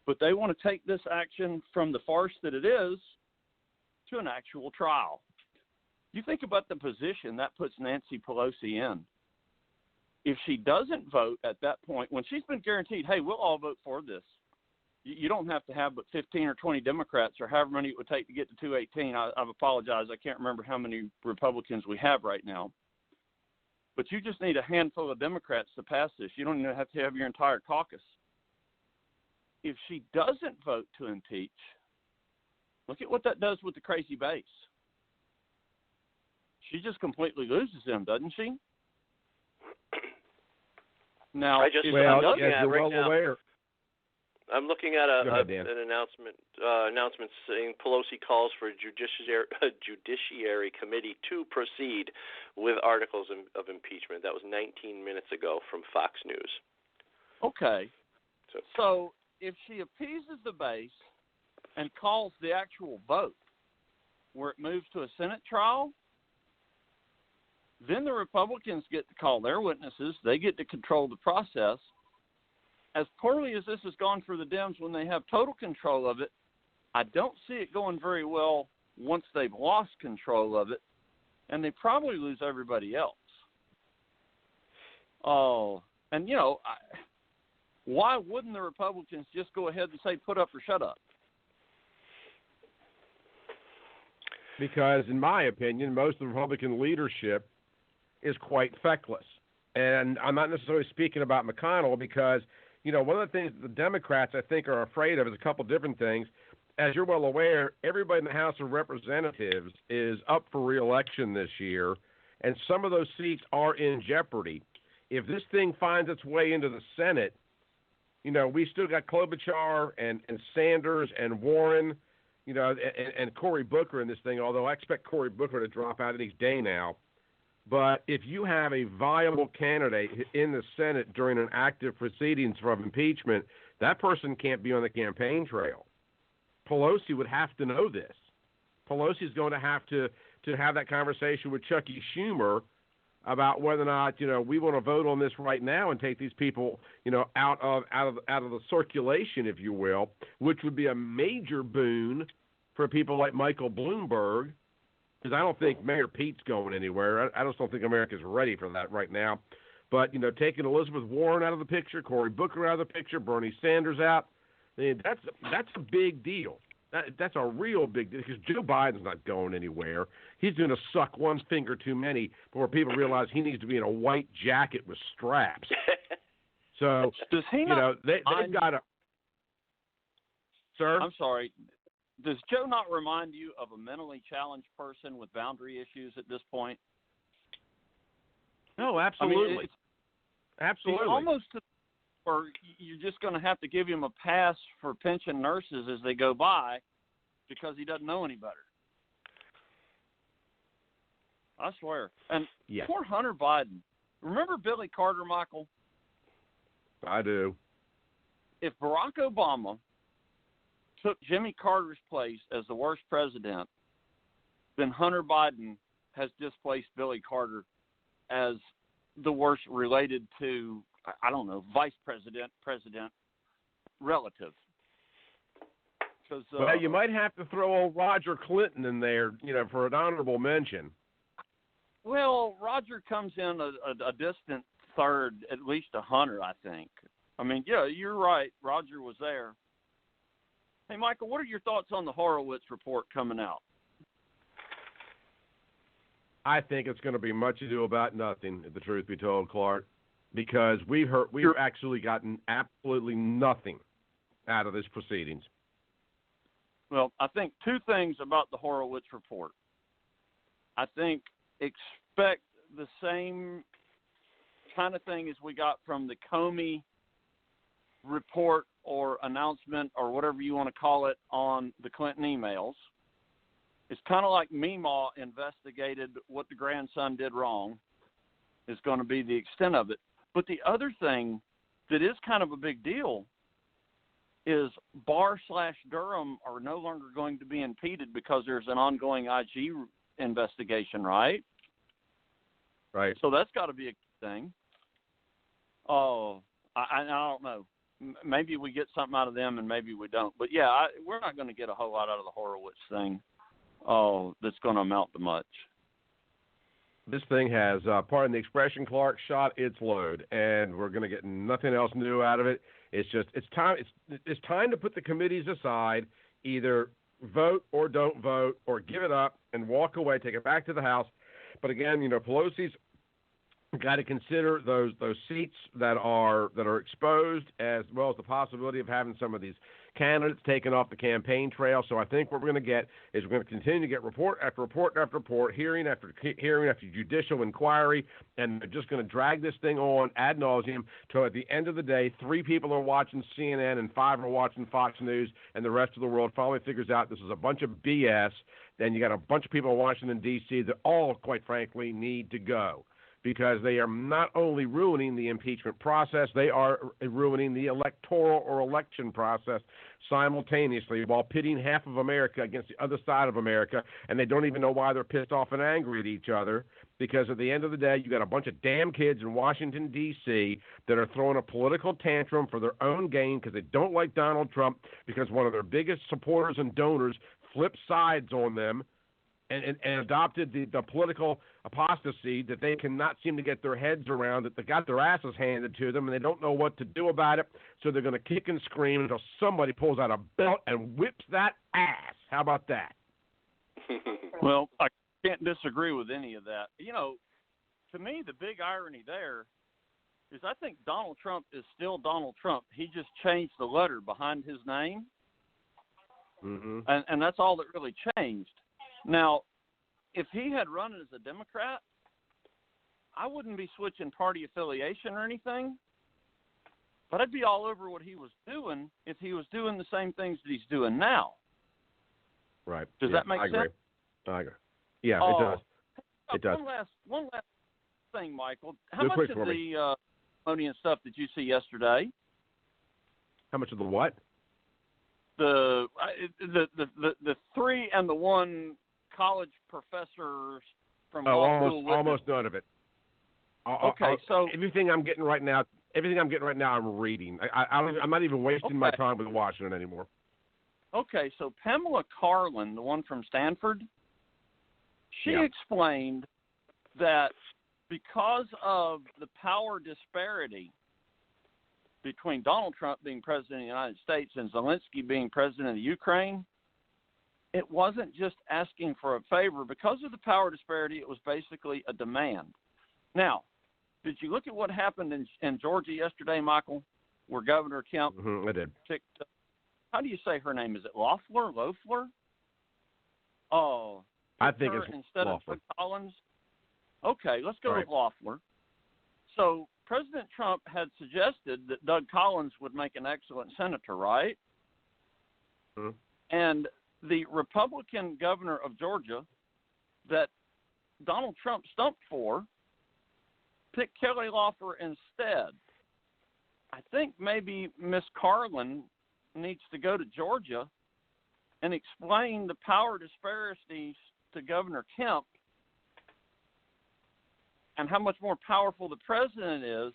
but they want to take this action from the farce that it is to an actual trial. You think about the position that puts Nancy Pelosi in. if she doesn't vote at that point, when she's been guaranteed, hey, we'll all vote for this, you don't have to have but 15 or 20 Democrats or however many it would take to get to 218. I apologize. I can't remember how many Republicans we have right now. But you just need a handful of Democrats to pass this. You don't even have to have your entire caucus. If she doesn't vote to impeach, look at what that does with the crazy base. She just completely loses them, doesn't she? Now, I'm looking at an announcement saying Pelosi calls for a judiciary committee to proceed with articles of impeachment. That was 19 minutes ago from Fox News. Okay. So if she appeases the base and calls the actual vote where it moves to a Senate trial, then the Republicans get to call their witnesses. They get to control the process. As poorly as this has gone for the Dems when they have total control of it, I don't see it going very well once they've lost control of it, and they probably lose everybody else. And, why wouldn't the Republicans just go ahead and say put up or shut up? Because, in my opinion, most of the Republican leadership is quite feckless. And I'm not necessarily speaking about McConnell because, one of the things the Democrats, I think, are afraid of is a couple different things. As you're well aware, everybody in the House of Representatives is up for re-election this year, and some of those seats are in jeopardy. If this thing finds its way into the Senate, we still got Klobuchar and Sanders and Warren, and Cory Booker in this thing, although I expect Cory Booker to drop out any day now. But if you have a viable candidate in the Senate during an active proceedings from impeachment, that person can't be on the campaign trail. Pelosi would have to know this. Pelosi's going to have that conversation with Chucky Schumer about whether or not, we want to vote on this right now and take these people, out of the circulation, if you will, which would be a major boon for people like Michael Bloomberg. Because I don't think Mayor Pete's going anywhere. I just don't think America's ready for that right now. But, taking Elizabeth Warren out of the picture, Cory Booker out of the picture, Bernie Sanders out, that's a big deal. That's a real big deal because Joe Biden's not going anywhere. He's going to suck one finger too many before people realize he needs to be in a white jacket with straps. So, does he they've got to – Sir? I'm sorry. Does Joe not remind you of a mentally challenged person with boundary issues at this point? No, absolutely. I mean, absolutely. It's almost or you're just going to have to give him a pass for pension nurses as they go by because he doesn't know any better. I swear. And poor Hunter Biden. Remember Billy Carter, Michael? I do. If Barack Obama took Jimmy Carter's place as the worst president, then Hunter Biden has displaced Billy Carter as the worst related to, I don't know, vice president relative. Well, you might have to throw old Roger Clinton in there, for an honorable mention. Well, Roger comes in a distant third, at least to Hunter, I think. I mean, yeah, you're right. Roger was there. Hey, Michael, what are your thoughts on the Horowitz report coming out? I think it's going to be much ado about nothing, if the truth be told, Clark, because we've actually gotten absolutely nothing out of this proceedings. Well, I think two things about the Horowitz report. I think expect the same kind of thing as we got from the Comey report or announcement or whatever you want to call it on the Clinton emails. It's kind of like Meemaw investigated what the grandson did wrong is going to be the extent of it. But the other thing that is kind of a big deal is Barr/Durham are no longer going to be impeded because there's an ongoing IG investigation, right? Right. So that's got to be a thing. Oh, I don't know. Maybe we get something out of them and maybe we don't. But, yeah, we're not going to get a whole lot out of the Horowitz thing that's going to amount to much. This thing has, pardon the expression, Clark, shot its load, and we're going to get nothing else new out of it. It's time to put the committees aside, either vote or don't vote, or give it up and walk away, take it back to the House. But again, Pelosi's got to consider those seats that are exposed, as well as the possibility of having some of these candidates taken off the campaign trail. So I think what we're going to get is we're going to continue to get report after report after report, hearing after hearing after judicial inquiry, and they're just going to drag this thing on ad nauseum till at the end of the day, 3 people are watching CNN and 5 are watching Fox News, and the rest of the world finally figures out this is a bunch of BS. Then you got a bunch of people in Washington, D.C. that all, quite frankly, need to go, because they are not only ruining the impeachment process, they are ruining the electoral or election process simultaneously, while pitting half of America against the other side of America, and they don't even know why they're pissed off and angry at each other, because at the end of the day, you got a bunch of damn kids in Washington, D.C. that are throwing a political tantrum for their own gain because they don't like Donald Trump, because one of their biggest supporters and donors flipped sides on them and adopted the political apostasy that they cannot seem to get their heads around, that they got their asses handed to them, and they don't know what to do about it, so they're going to kick and scream until somebody pulls out a belt and whips that ass. How about that? Well, I can't disagree with any of that. To me, the big irony there is I think Donald Trump is still Donald Trump. He just changed the letter behind his name, and that's all that really changed. Now, if he had run as a Democrat, I wouldn't be switching party affiliation or anything, but I'd be all over what he was doing if he was doing the same things that he's doing now. Right. Does that make sense? I agree. Yeah, it does. It does. One last thing, Michael. How much of the Smithsonian stuff did you see yesterday? How much of the what? The 3 and the 1 college professors from almost none of it. Okay, so everything I'm getting right now, I'm reading. I'm not even wasting my time with watching it anymore. Okay, so Pamela Karlan, the one from Stanford, she explained that because of the power disparity between Donald Trump being president of the United States and Zelensky being president of the Ukraine, it wasn't just asking for a favor. Because of the power disparity, it was basically a demand. Now, did you look at what happened in Georgia yesterday, Michael, where Governor Kemp I did. How do you say her name? Is it Loeffler? Oh, I think it's instead Loeffler. of Collins. Okay, let's go with Loeffler. So President Trump had suggested that Doug Collins would make an excellent senator, right? And the Republican governor of Georgia that Donald Trump stumped for picked Kelly Loeffler instead. I think maybe Miss Karlan needs to go to Georgia and explain the power disparities to Governor Kemp and how much more powerful the president is.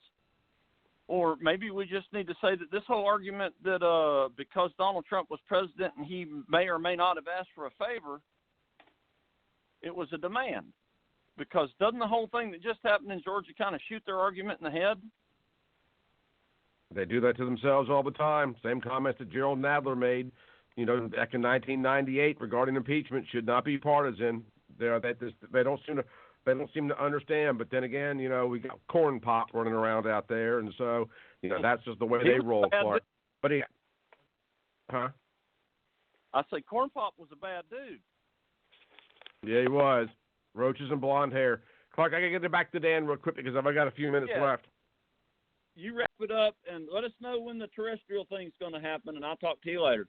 Or maybe we just need to say that this whole argument that because Donald Trump was president and he may or may not have asked for a favor, it was a demand. Because doesn't the whole thing that just happened in Georgia kind of shoot their argument in the head? They do that to themselves all the time. Same comments that Gerald Nadler made, back in 1998 regarding impeachment should not be partisan. They don't seem to understand. But then again, we got corn pop running around out there, and so that's just the way they roll, Clark. But I say corn pop was a bad dude. Yeah, he was. Roaches and blonde hair. Clark, I gotta get it back to Dan real quick because I've got a few minutes left. You wrap it up and let us know when the terrestrial thing's going to happen, and I'll talk to you later.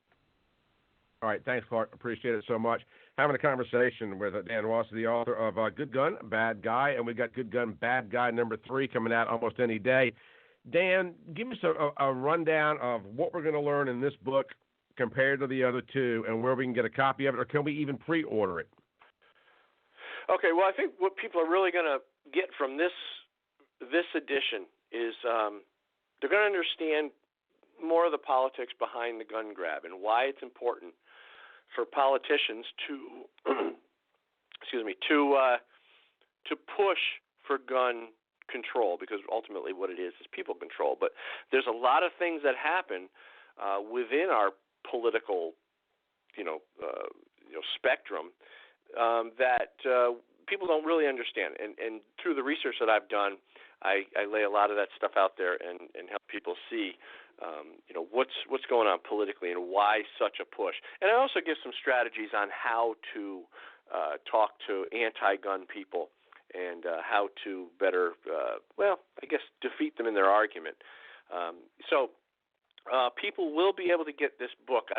All right, thanks, Clark. Appreciate it so much. Having a conversation with Dan Wos, the author of Good Gun, Bad Guy, and we got Good Gun, Bad Guy number 3 coming out almost any day. Dan, give us a rundown of what we're going to learn in this book compared to the other 2, and where we can get a copy of it, or can we even pre-order it? Okay, well, I think what people are really going to get from this edition is they're going to understand more of the politics behind the gun grab and why it's important for politicians to to push for gun control, because ultimately what it is people control. But there's a lot of things that happen within our political, spectrum that people don't really understand. And through the research that I've done, I lay a lot of that stuff out there and help people see, what's going on politically and why such a push. And I also give some strategies on how to talk to anti-gun people and how to better, defeat them in their argument. So people will be able to get this book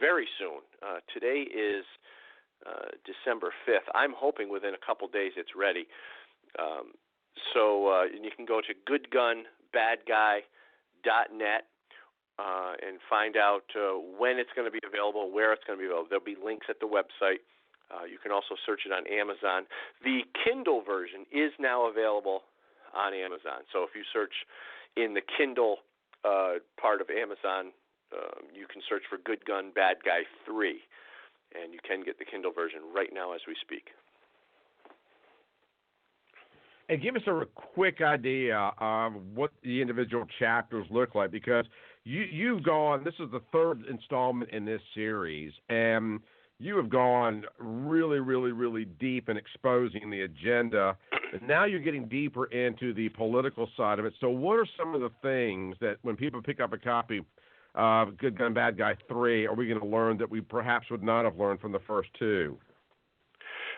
very soon. Today is December 5th. I'm hoping within a couple days it's ready. So you can go to goodgunbadguy.net and find out when it's going to be available, where it's going to be available. There'll be links at the website. You can also search it on Amazon. The Kindle version is now available on Amazon. So if you search in the Kindle part of Amazon, you can search for Good Gun, Bad Guy 3, and you can get the Kindle version right now as we speak. And give us a quick idea of what the individual chapters look like, because you've gone, this is the third installment in this series, and you have gone really, really, really deep in exposing the agenda, and now you're getting deeper into the political side of it. So what are some of the things that when people pick up a copy of Good Gun, Bad Guy 3, are we going to learn that we perhaps would not have learned from the first two?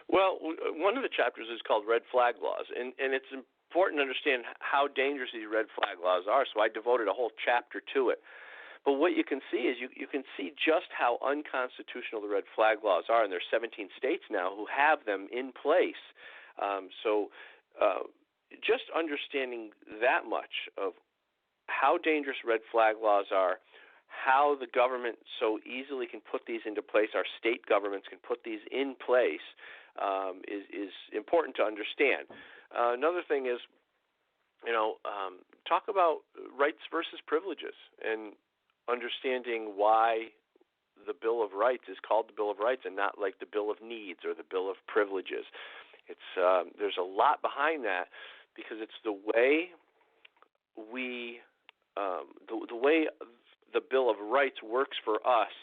Well, one of the chapters is called Red Flag Laws, and it's important to understand how dangerous these red flag laws are, so I devoted a whole chapter to it. But what you can see is you can see just how unconstitutional the red flag laws are, and there's 17 states now who have them in place. Just understanding that much of how dangerous red flag laws are, how the government so easily can put these into place, our state governments can put these in place, is important to understand. Another thing is, talk about rights versus privileges and understanding why the Bill of Rights is called the Bill of Rights and not like the Bill of Needs or the Bill of Privileges. It's there's a lot behind that, because it's the way the way the Bill of Rights works for us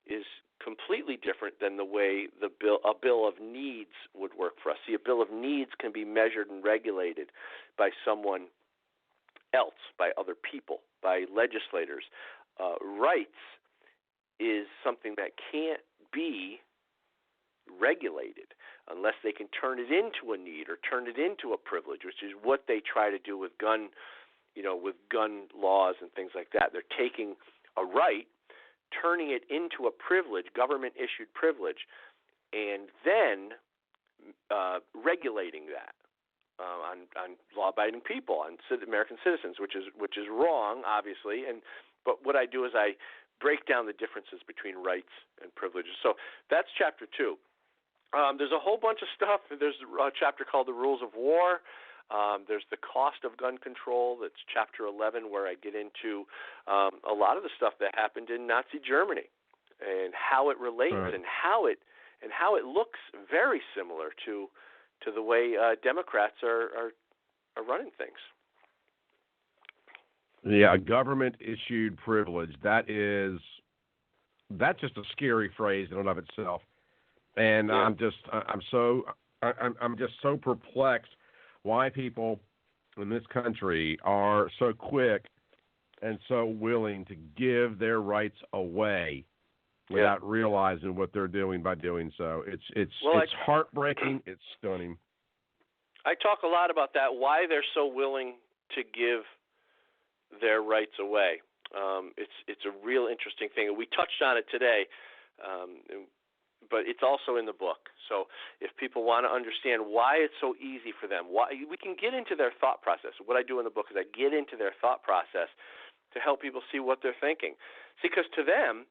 is completely different than the way a Bill of Needs would work for us. See, a Bill of Needs can be measured and regulated by someone else, by other people, by legislators. Rights is something that can't be regulated unless they can turn it into a need or turn it into a privilege, which is what they try to do with gun laws and things like that. They're taking a right, turning it into a privilege, government-issued privilege, and then regulating that on law-abiding people, on American citizens, which is wrong, obviously. But what I do is I break down the differences between rights and privileges. So that's Chapter 2. There's a whole bunch of stuff. There's a chapter called The Rules of War. There's the cost of gun control. That's Chapter 11, where I get into a lot of the stuff that happened in Nazi Germany and how it relates and how it looks very similar to the way Democrats are running things. Yeah, government-issued privilege. That's just a scary phrase in and of itself, and yeah. I'm just so perplexed why people in this country are so quick and so willing to give their rights away without realizing what they're doing by doing so. It's heartbreaking. It's stunning. I talk a lot about that. Why they're so willing to give their rights away. It's a real interesting thing. We touched on it today, but it's also in the book. So if people want to understand why it's so easy for them, why we can get into their thought process. What I do in the book is I get into their thought process to help people see what they're thinking. See, because to them,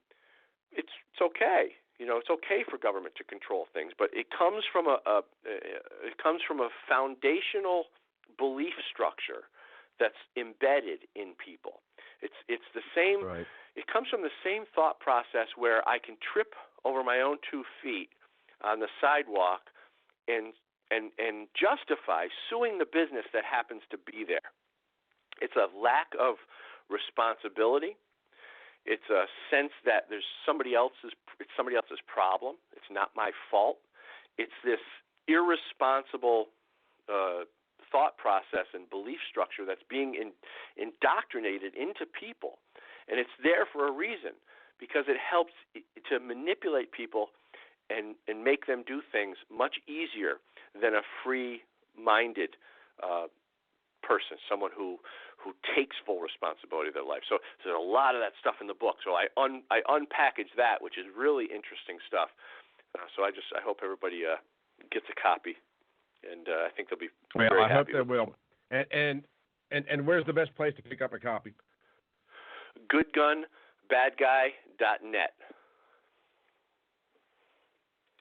it's okay. It's okay for government to control things, but it comes from a foundational belief structure that's embedded in people. It's the same. Right. It comes from the same thought process where I can trip over my own 2 feet on the sidewalk and and justify suing the business that happens to be there. It's a lack of responsibility. It's a sense that it's somebody else's problem. It's not my fault. It's this irresponsible thought process and belief structure that's being indoctrinated into people. And it's there for a reason, because it helps to manipulate people and make them do things much easier than a free-minded person, someone who takes full responsibility of their life. So there's a lot of that stuff in the book. So I unpackage that, which is really interesting stuff. So I hope everybody gets a copy, and I think they'll be very happy. I hope they will. And where's the best place to pick up a copy? goodgunbadguy.net.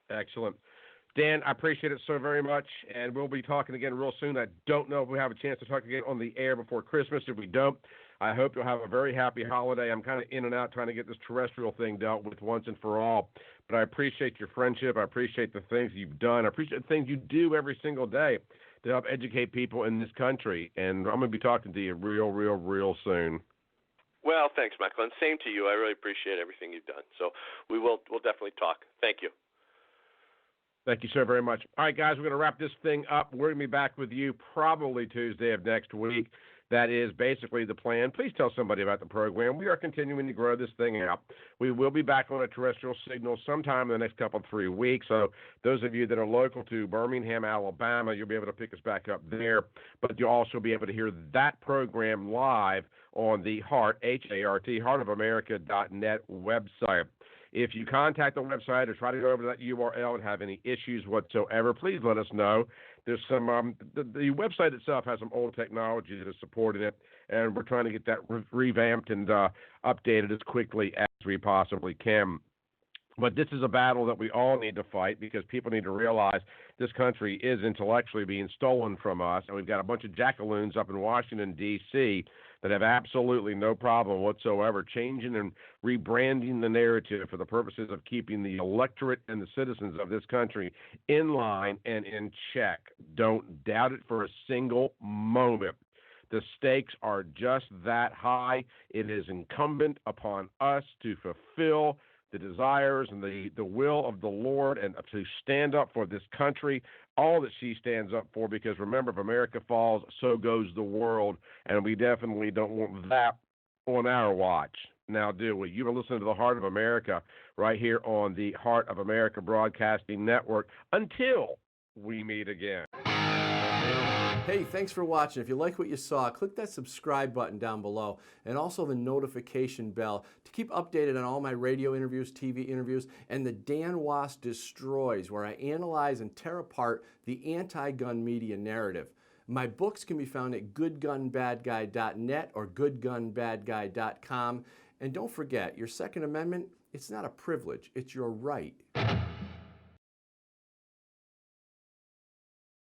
Excellent. Dan, I appreciate it so very much, and we'll be talking again real soon. I don't know if we have a chance to talk again on the air before Christmas. If we don't, I hope you'll have a very happy holiday. I'm kind of in and out trying to get this terrestrial thing dealt with once and for all, but I appreciate your friendship. I appreciate the things you've done. I appreciate the things you do every single day to help educate people in this country, and I'm going to be talking to you real soon. Well, thanks, Michael, and same to you. I really appreciate everything you've done. So we'll definitely talk. Thank you. Thank you so very much. All right, guys, we're going to wrap this thing up. We're going to be back with you probably Tuesday of next week. That is basically the plan. Please tell somebody about the program. We are continuing to grow this thing out. We will be back on a terrestrial signal sometime in the next couple of 3 weeks. So those of you that are local to Birmingham, Alabama, you'll be able to pick us back up there. But you'll also be able to hear that program live on the Hart, H-A-R-T, heartofamerica.net website. If you contact the website or try to go over to that URL and have any issues whatsoever, please let us know. There's some the website itself has some old technology that is supporting it, and we're trying to get that revamped and updated as quickly as we possibly can. But this is a battle that we all need to fight, because people need to realize this country is intellectually being stolen from us, and we've got a bunch of jackaloons up in Washington, D.C., that have absolutely no problem whatsoever changing and rebranding the narrative for the purposes of keeping the electorate and the citizens of this country in line and in check. Don't doubt it for a single moment. The stakes are just that high. It is incumbent upon us to fulfill the desires and the will of the Lord, and to stand up for this country, all that she stands up for, because remember, if America falls, so goes the world, and we definitely don't want that on our watch. Now, do we? You've been listening to the Heart of America right here on the Heart of America Broadcasting Network. Until we meet again. Hey, thanks for watching. If you like what you saw, click that subscribe button down below, and also the notification bell to keep updated on all my radio interviews, TV interviews, and the Dan Wos Destroys, where I analyze and tear apart the anti-gun media narrative. My books can be found at goodgunbadguy.net or goodgunbadguy.com. And don't forget, your Second Amendment, it's not a privilege, it's your right.